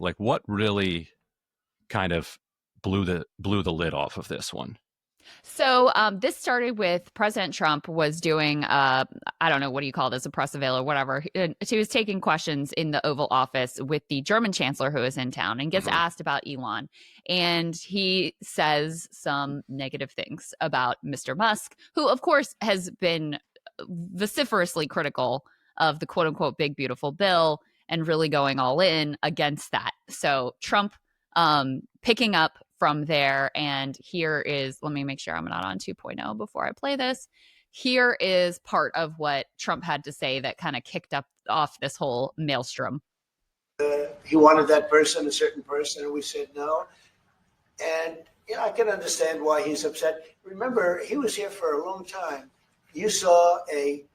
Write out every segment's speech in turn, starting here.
Like, what really kind of blew the lid off of this one? So this started with President Trump was doing, I don't know, what do you call this, a press avail or whatever. She was taking questions in the Oval Office with the German chancellor who is in town and gets Mm-hmm. asked about Elon. And he says some negative things about Mr. Musk, who, of course, has been vociferously critical of the quote unquote big, beautiful bill and really going all in against that. So Trump picking up from there. And here is, let me make sure I'm not on 2.0 before I play this. Here is part of what Trump had to say that kind of kicked up off this whole maelstrom. He wanted that person, a certain person, and we said no. And I can understand why he's upset. Remember, he was here for a long time. You saw a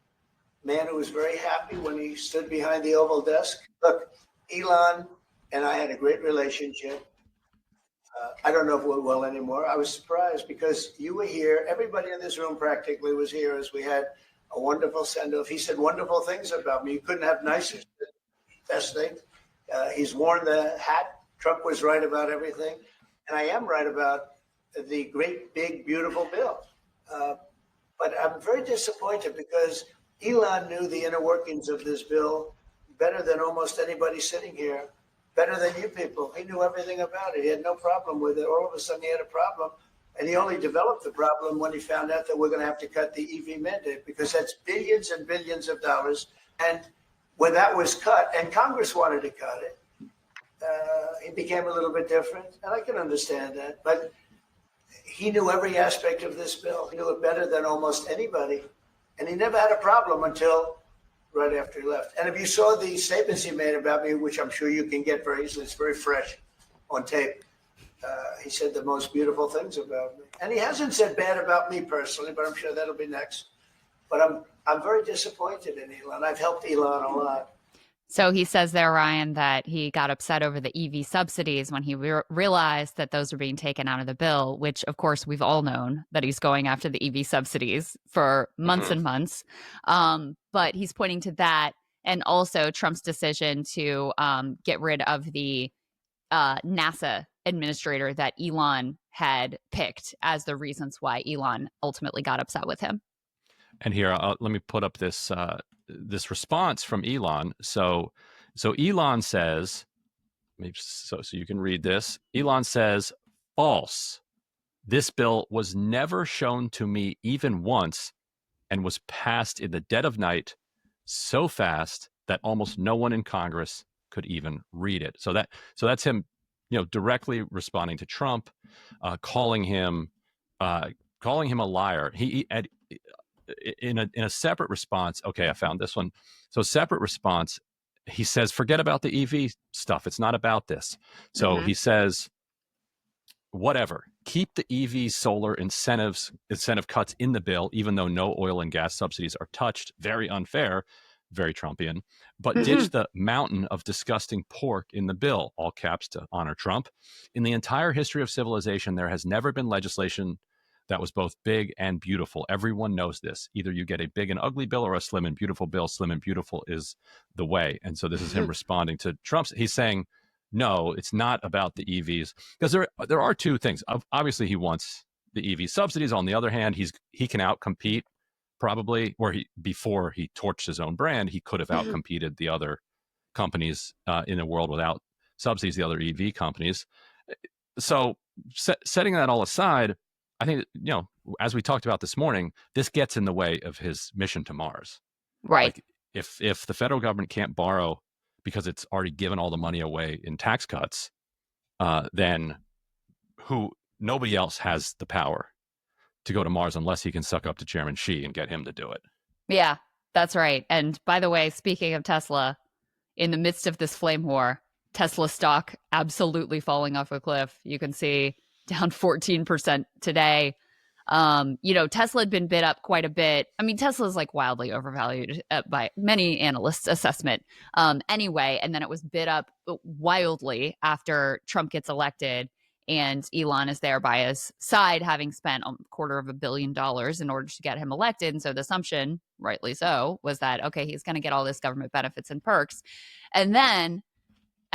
man who was very happy when he stood behind the Oval desk. Look, Elon and I had a great relationship. I don't know if we're well anymore. I was surprised because you were here. Everybody in this room practically was here as we had a wonderful send-off. He said wonderful things about me. You couldn't have nicer. Best thing. He's worn the hat. Trump was right about everything. And I am right about the great, big, beautiful bill. But I'm very disappointed because Elon knew the inner workings of this bill better than almost anybody sitting here. Better than you people. He knew everything about it. He had no problem with it. All of a sudden, he had a problem. And he only developed the problem when he found out that we're going to have to cut the EV mandate because that's billions and billions of dollars. And when that was cut, and Congress wanted to cut it, it became a little bit different. And I can understand that. But he knew every aspect of this bill. He knew it better than almost anybody. And he never had a problem until right after he left. And if you saw the statements he made about me, which I'm sure you can get very easily, it's very fresh on tape. He said the most beautiful things about me. And he hasn't said bad about me personally, but I'm sure that'll be next. But I'm very disappointed in Elon. I've helped Elon a lot. So he says there, Ryan, that he got upset over the EV subsidies when he realized that those were being taken out of the bill, which, of course, we've all known that he's going after the EV subsidies for months and months. But he's pointing to that and also Trump's decision to get rid of the NASA administrator that Elon had picked as the reasons why Elon ultimately got upset with him. And here, let me put up this this response from Elon. So Elon says, maybe so you can read this. Elon says, false. This bill was never shown to me even once and was passed in the dead of night so fast that almost no one in Congress could even read it. So that's him, directly responding to Trump, calling him a liar. He in a separate response. Okay, I found this one. So separate response, he says, forget about the EV stuff. It's not about this. So he says, whatever, keep the EV solar incentive cuts in the bill, even though no oil and gas subsidies are touched. Very unfair, very Trumpian, but ditch the mountain of disgusting pork in the bill, all caps to honor Trump. In the entire history of civilization, there has never been legislation that was both big and beautiful. Everyone knows this. Either you get a big and ugly bill or a slim and beautiful bill. Slim and beautiful is the way. And so this is him responding to Trump's. He's saying, no, it's not about the EVs, because there are two things. Obviously, he wants the EV subsidies. On the other hand, he can outcompete probably, or before he torched his own brand, he could have outcompeted the other companies in the world without subsidies, the other EV companies. So setting that all aside, I think, as we talked about this morning, this gets in the way of his mission to Mars. Right. Like if the federal government can't borrow because it's already given all the money away in tax cuts, then nobody else has the power to go to Mars unless he can suck up to Chairman Xi and get him to do it. Yeah, that's right. And by the way, speaking of Tesla, in the midst of this flame war, Tesla stock absolutely falling off a cliff. You can see down 14% today. Tesla had been bid up quite a bit. I mean, Tesla's like wildly overvalued by many analysts' assessment anyway. And then it was bid up wildly after Trump gets elected. And Elon is there by his side, having spent $250 million in order to get him elected. And so the assumption, rightly so, was that, okay, he's going to get all this government benefits and perks. And then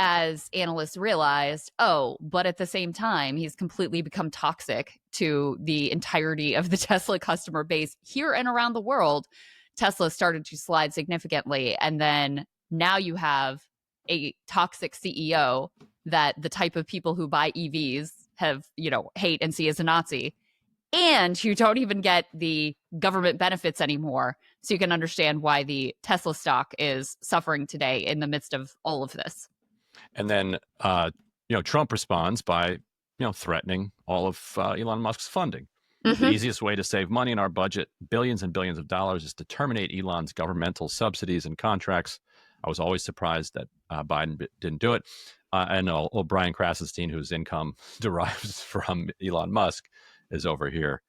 as analysts realized, but at the same time, he's completely become toxic to the entirety of the Tesla customer base here and around the world. Tesla started to slide significantly. And then now you have a toxic CEO that the type of people who buy EVs have, hate and see as a Nazi. And you don't even get the government benefits anymore. So you can understand why the Tesla stock is suffering today in the midst of all of this. And then, Trump responds by, threatening all of Elon Musk's funding. Mm-hmm. The easiest way to save money in our budget, billions and billions of dollars, is to terminate Elon's governmental subsidies and contracts. I was always surprised that Biden didn't do it. And old Brian Krassenstein, whose income derives from Elon Musk, is over here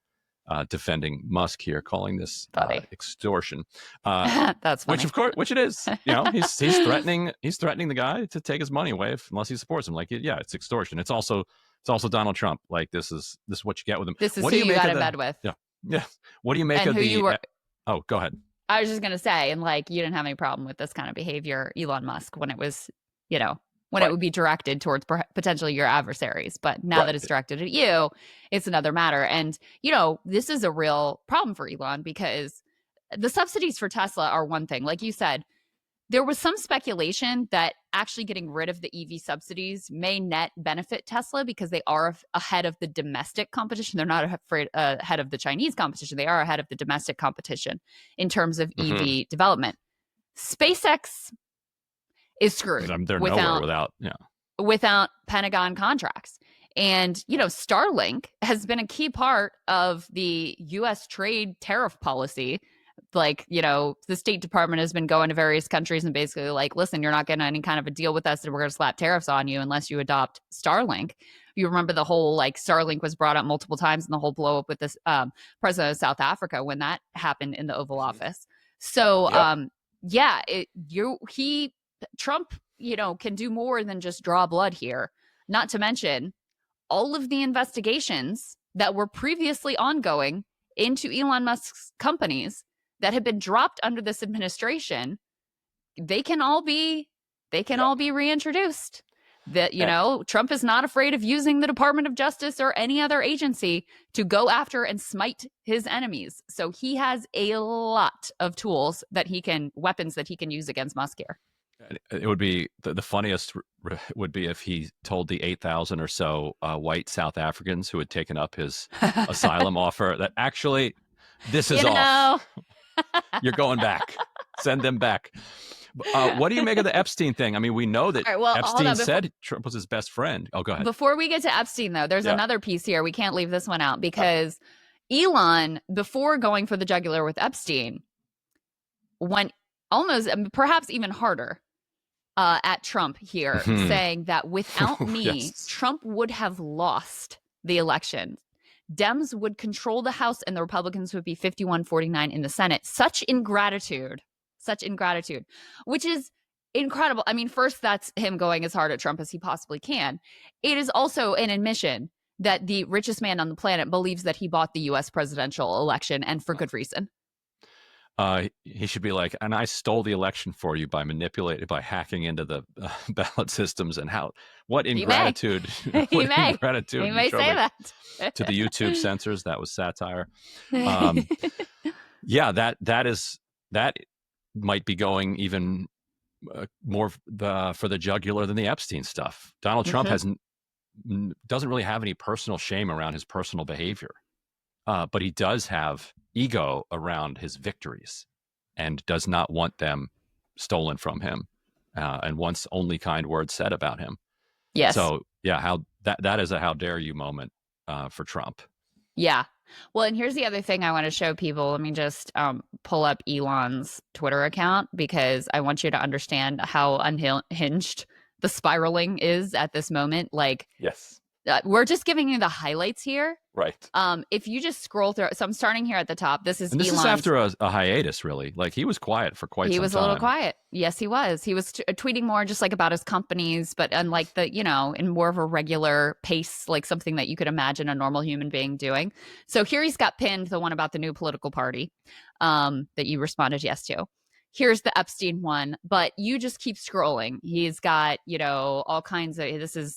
defending Musk here, calling this extortion. That's funny. Which it is. He's threatening the guy to take his money away unless he supports him. Like, yeah, it's extortion. It's also Donald Trump. Like, this is what you get with him. This is who you got in bed with. Yeah. What do you make of the? Oh, go ahead. I was just gonna say, and you didn't have any problem with this kind of behavior, Elon Musk, when it was, when it would be directed towards potentially your adversaries. But now that it's directed at you, it's another matter. And, this is a real problem for Elon, because the subsidies for Tesla are one thing. Like you said, there was some speculation that actually getting rid of the EV subsidies may net benefit Tesla because they are ahead of the domestic competition. They're not ahead of the Chinese competition. They are ahead of the domestic competition in terms of EV development. SpaceX is screwed. They're nowhere without Pentagon contracts. And, Starlink has been a key part of the U.S. trade tariff policy. The State Department has been going to various countries and basically listen, you're not getting any kind of a deal with us and we're going to slap tariffs on you unless you adopt Starlink. You remember the whole Starlink was brought up multiple times and the whole blow up with this president of South Africa when that happened in the Oval Office. So, Trump, can do more than just draw blood here. Not to mention all of the investigations that were previously ongoing into Elon Musk's companies that have been dropped under this administration. They can all be reintroduced. That, Trump is not afraid of using the Department of Justice or any other agency to go after and smite his enemies. So he has a lot of weapons that he can use against Musk here. It would be the funniest would be if he told the 8,000 or so white South Africans who had taken up his asylum offer that actually this is off. You're going back. Send them back. What do you make of the Epstein thing? I mean, we know that Epstein said Trump was his best friend. Oh, go ahead. Before we get to Epstein, though, there's another piece here. We can't leave this one out because Elon, before going for the jugular with Epstein, went almost, perhaps even harder at Trump here, saying that without me, Trump would have lost the election. Dems would control the House and the Republicans would be 51-49 in the Senate. Such ingratitude, which is incredible. I mean, first, that's him going as hard at Trump as he possibly can. It is also an admission that the richest man on the planet believes that he bought the U.S. presidential election, and for good reason. He should be like, and I stole the election for you by hacking into the ballot systems. And what ingratitude. He may say that. To the YouTube censors. That was satire. That might be going even more for the jugular than the Epstein stuff. Donald Trump doesn't really have any personal shame around his personal behavior. But he does have ego around his victories and does not want them stolen from him, and wants only kind words said about him. Yes. So that is a how dare you moment for Trump. Yeah. Well, and here's the other thing I want to show people. Let me just pull up Elon's Twitter account because I want you to understand how unhinged the spiraling is at this moment. Yes. We're just giving you the highlights here. Right. If you just scroll through, so I'm starting here at the top. This is Elon's, is after a hiatus, really. He was quiet for quite some time. He was a little quiet. Yes, he was. He was tweeting more just about his companies, but unlike in more of a regular pace, something that you could imagine a normal human being doing. So here he's got pinned the one about the new political party that you responded yes to. here's the Epstein one, but you just keep scrolling. He's got, all kinds of, this is